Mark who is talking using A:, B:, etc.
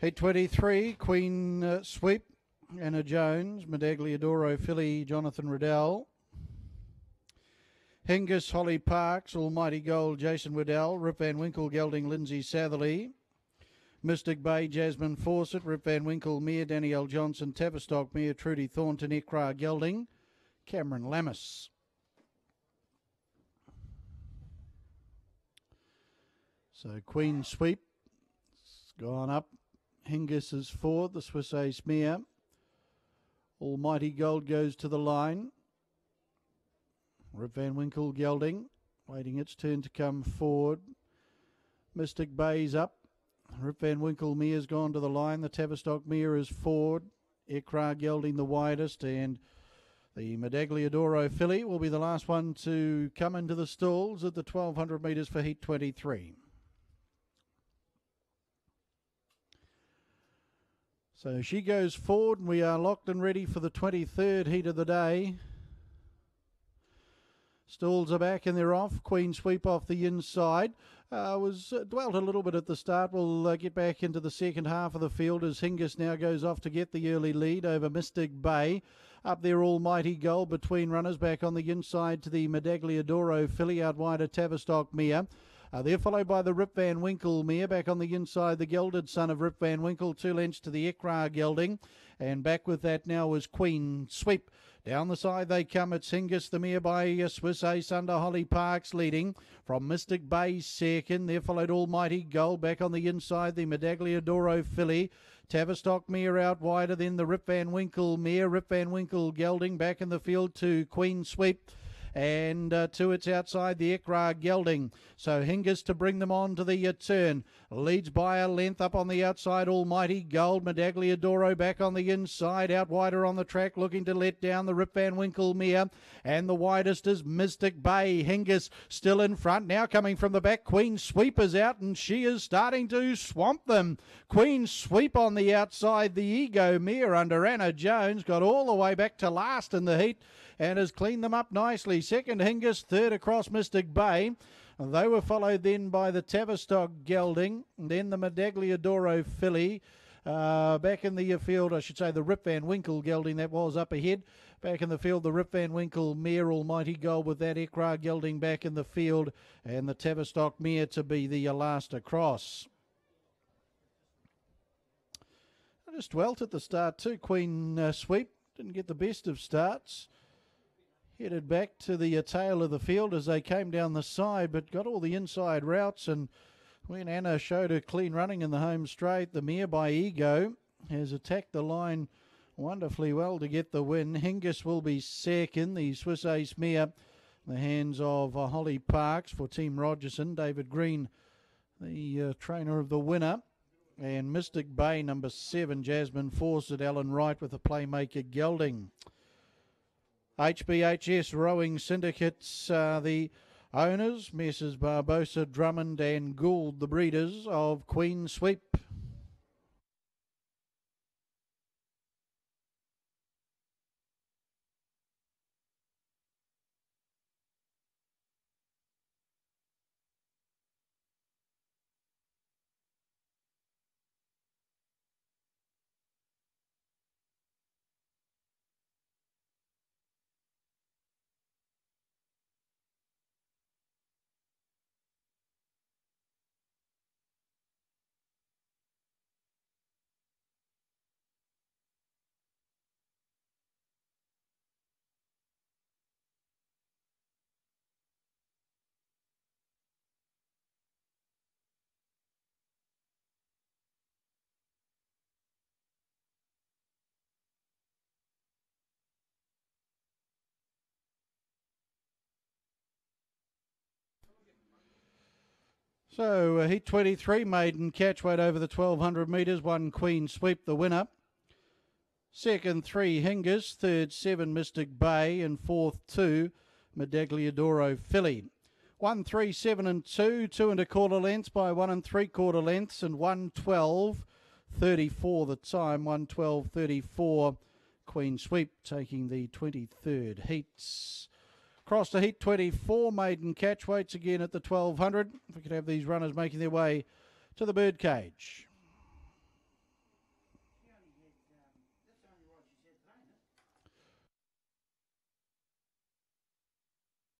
A: Heat 23, Queen Sweep, Anna Jones, Medagliadoro filly, Jonathan Riddell. Hingis, Holly Parks, Almighty Gold, Jason Waddell, Rip Van Winkle, Gelding, Lindsay Satherley. Mystic Bay, Jasmine Fawcett, Rip Van Winkle, Mere, Danielle Johnson, Tavistock, Mere, Trudy Thornton, Ikra Gelding, Cameron Lammis. So Queen Sweep has gone up. Hingis is forward, the Swiss Ace Mare. Almighty Gold goes to the line. Rip Van Winkle Gelding, waiting its turn to come forward. Mystic Bay's up. Rip Van Winkle Mere's gone to the line. The Tavistock Mere is forward. Ikra Gelding the widest, and the Medagliadoro filly will be the last one to come into the stalls at the 1200 metres for Heat 23. So she goes forward, and we are locked and ready for the 23rd heat of the day. Stalls are back and they're off. Queen Sweep off the inside. Was dwelt a little bit at the start. We'll get back into the second half of the field as Hingis now goes off to get the early lead over Mystic Bay. Up there, Almighty Gold between runners, back on the inside to the Medagliadoro filly, out wide of Tavistock Mere. They're followed by the Rip Van Winkle Mare. Back on the inside, the gelded son of Rip Van Winkle, 2 lengths to the Ikra Gelding. And back with that now is Queen Sweep. Down the side they come. It's Hingis the Mare by Swiss Ace under Holly Parks leading. From Mystic Bay second. There followed Almighty Gold. Back on the inside, the Medagliadoro filly. Tavistock Mere out wider, then the Rip Van Winkle Mare. Rip Van Winkle Gelding back in the field to Queen Sweep. And to its outside, the Ikra Gelding. So Hingis to bring them on to the turn. Leads by a length up on the outside, Almighty Gold. Medagliadoro back on the inside, out wider on the track, looking to let down the Rip Van Winkle Mare. And the widest is Mystic Bay. Hingis still in front. Now coming from the back, Queen Sweep is out, and she is starting to swamp them. Queen Sweep on the outside, the Ego Mare under Anna Jones, got all the way back to last in the heat and has cleaned them up nicely. Second, Hingis. Third across, Mystic Bay. They were followed then by the Tavistock Gelding, then the Medagliadoro filly. Back in the field, I should say the Rip Van Winkle Gelding, that was up ahead. Back in the field, the Rip Van Winkle Mare, Almighty Gold with that Ikra Gelding back in the field, and the Tavistock Mare to be the last across. I just dwelt at the start too. Queen Sweep didn't get the best of starts. Headed back to the tail of the field as they came down the side, but got all the inside routes. And when Anna showed her clean running in the home straight, the Mare by Ego has attacked the line wonderfully well to get the win. Hingis will be second. The Swiss Ace Mare in the hands of Holly Parks for Team Rogerson. David Green, the trainer of the winner. And Mystic Bay, number 7, Jasmine Fawcett, Alan Wright with the Playmaker Gelding. HBHS Rowing Syndicates, the owners, Messrs Barbosa, Drummond and Gould, the breeders of Queen Sweep. So Heat 23, maiden catch weight over the 1200 metres. 1 Queen Sweep, the winner. Second, 3 Hingis. Third, 7 Mystic Bay. And fourth, 2 Medagliadoro filly. 1, 3, 7 and 2. 2 1/4 lengths by 1 3/4 lengths. And 1:12.34 the time. 1:12.34. Queen Sweep taking the 23rd heats. Across to Heat 24, maiden catch weights again at the 1200. If we could have these runners making their way to the birdcage.